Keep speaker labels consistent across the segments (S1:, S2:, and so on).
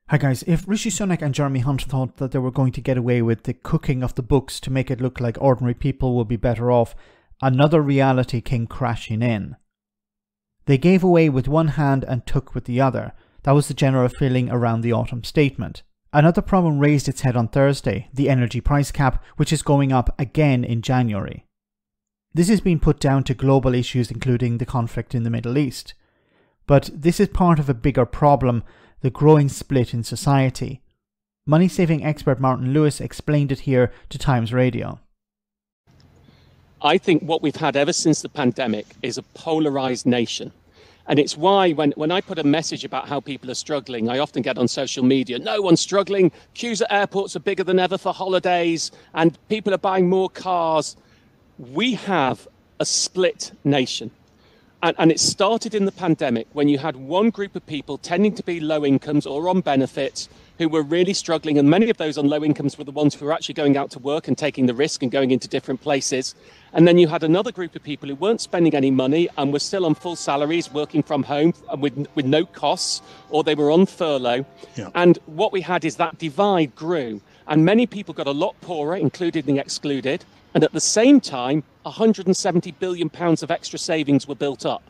S1: Hi guys, if Rishi Sunak and Jeremy Hunt thought that they were going to get away with the cooking of the books to make it look like ordinary people would be better off, another reality came crashing in. They gave away with one hand and took with the other. That was the general feeling around the autumn statement. Another problem raised its head on Thursday, the energy price cap, which is going up again in January. This has been put down to global issues including the conflict in the Middle East. But this is part of a bigger problem, the growing split in society. Money-saving expert Martin Lewis explained it here to Times Radio.
S2: I think what we've had ever since the pandemic is a polarized nation. And it's why when I put a message about how people are struggling, I often get on social media, no one's struggling, queues at airports are bigger than ever for holidays, and people are buying more cars. We have a split nation. And it started in the pandemic when you had one group of people tending to be low incomes or on benefits who were really struggling. And many of those on low incomes were the ones who were actually going out to work and taking the risk and going into different places. And then you had another group of people who weren't spending any money and were still on full salaries, working from home with no costs, or they were on furlough. Yeah. And what we had is that divide grew. And many people got a lot poorer, including the excluded. And at the same time, £170 billion of extra savings were built up.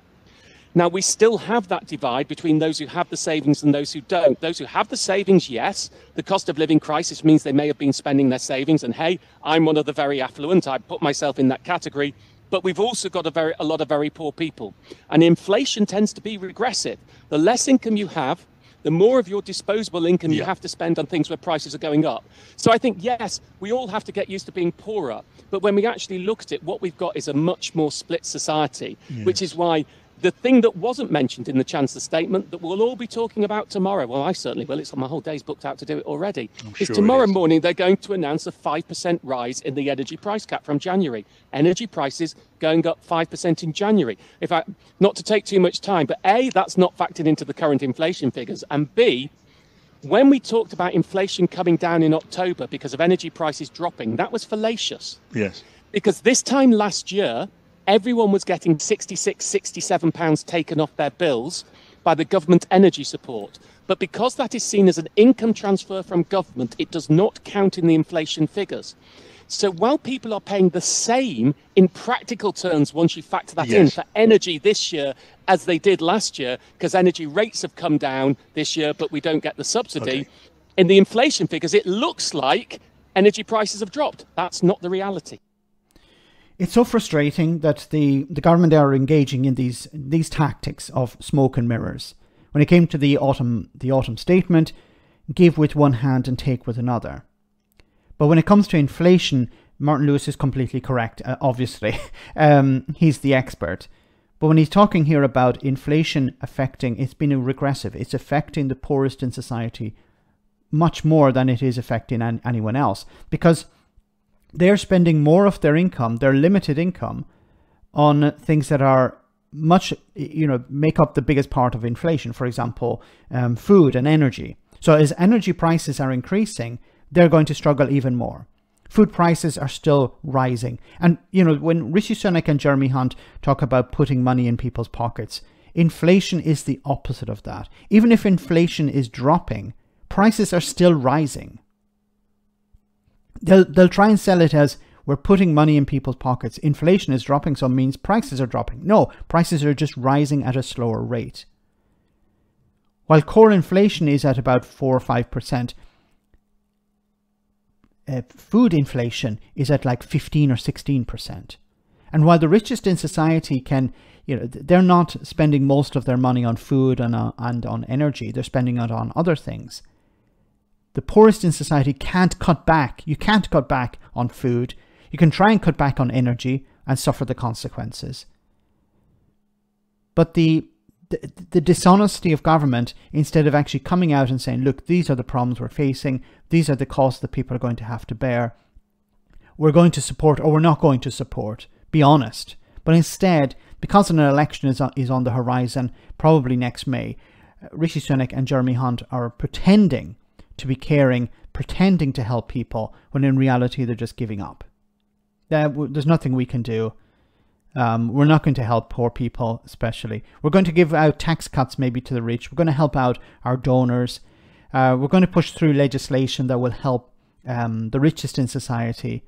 S2: Now, we still have that divide between those who have the savings and those who don't. Those who have the savings, yes, the cost of living crisis means they may have been spending their savings. And hey, I'm one of the very affluent. I put myself in that category. But we've also got a lot of very poor people. And inflation tends to be regressive. The less income you have, the more of your disposable income you have to spend on things where prices are going up. So I think, yes, we all have to get used to being poorer. But when we actually look at it, what we've got is a much more split society, which is why the thing that wasn't mentioned in the Chancellor's statement that we'll all be talking about tomorrow, well, I certainly will, it's on my whole day's booked out to do it already, is tomorrow morning they're going to announce a 5% rise in the energy price cap from January. Energy prices going up 5% in January. In fact, not to take too much time, but A, that's not factored into the current inflation figures, and B, when we talked about inflation coming down in October because of energy prices dropping, that was fallacious.
S3: Yes.
S2: Because this time last year, everyone was getting £66, £67 taken off their bills by the government energy support. But because that is seen as an income transfer from government, it does not count in the inflation figures. So while people are paying the same in practical terms, once you factor that in for energy this year as they did last year, because energy rates have come down this year, but we don't get the subsidy. In the inflation figures, it looks like energy prices have dropped. That's not the reality.
S1: It's so frustrating that the government are engaging in these tactics of smoke and mirrors. When it came to the autumn statement, give with one hand and take with another. But when it comes to inflation, Martin Lewis is completely correct, obviously. He's the expert. But when he's talking here about inflation affecting, it's been regressive. It's affecting the poorest in society much more than it is affecting anyone else. Because they're spending more of their income, their limited income, on things that are much, make up the biggest part of inflation. For example, food and energy. So as energy prices are increasing, they're going to struggle even more. Food prices are still rising. And, when Rishi Sunak and Jeremy Hunt talk about putting money in people's pockets, inflation is the opposite of that. Even if inflation is dropping, prices are still rising. They'll try and sell it as we're putting money in people's pockets. Inflation is dropping, so it means prices are dropping. No, prices are just rising at a slower rate. While core inflation is at about 4 or 5%, food inflation is at like 15 or 16%. And while the richest in society can, they're not spending most of their money on food and on energy, they're spending it on other things. The poorest in society can't cut back. You can't cut back on food. You can try and cut back on energy and suffer the consequences. But the dishonesty of government, instead of actually coming out and saying, look, these are the problems we're facing, these are the costs that people are going to have to bear, we're going to support or we're not going to support, be honest. But instead, because an election is on the horizon, probably next May, Rishi Sunak and Jeremy Hunt are pretending to be caring, pretending to help people, when in reality they're just giving up. There's nothing we can do. We're not going to help poor people, especially. We're going to give out tax cuts maybe to the rich. We're going to help out our donors. We're going to push through legislation that will help the richest in society,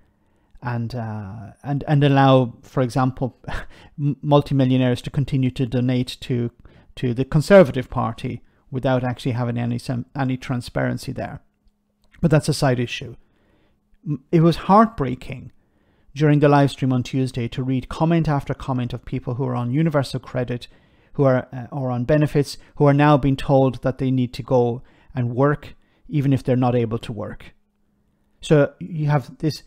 S1: and allow, for example, multimillionaires to continue to donate to the Conservative Party without actually having any transparency there. But that's a side issue. It was heartbreaking during the live stream on Tuesday to read comment after comment of people who are on universal credit, who are or on benefits, who are now being told that they need to go and work even if they're not able to work. So you have this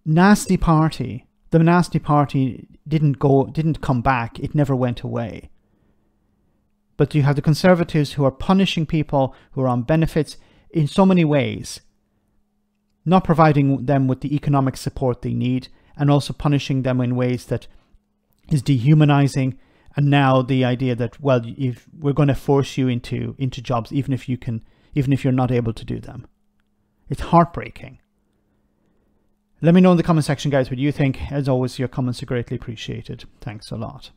S1: nasty party. The nasty party didn't come back. It never went away. But you have the Conservatives who are punishing people who are on benefits in so many ways, not providing them with the economic support they need, and also punishing them in ways that is dehumanizing. And now the idea that, well, if we're going to force you into jobs, even if you're not able to do them. It's heartbreaking. Let me know in the comment section, guys, what you think. As always, your comments are greatly appreciated. Thanks a lot.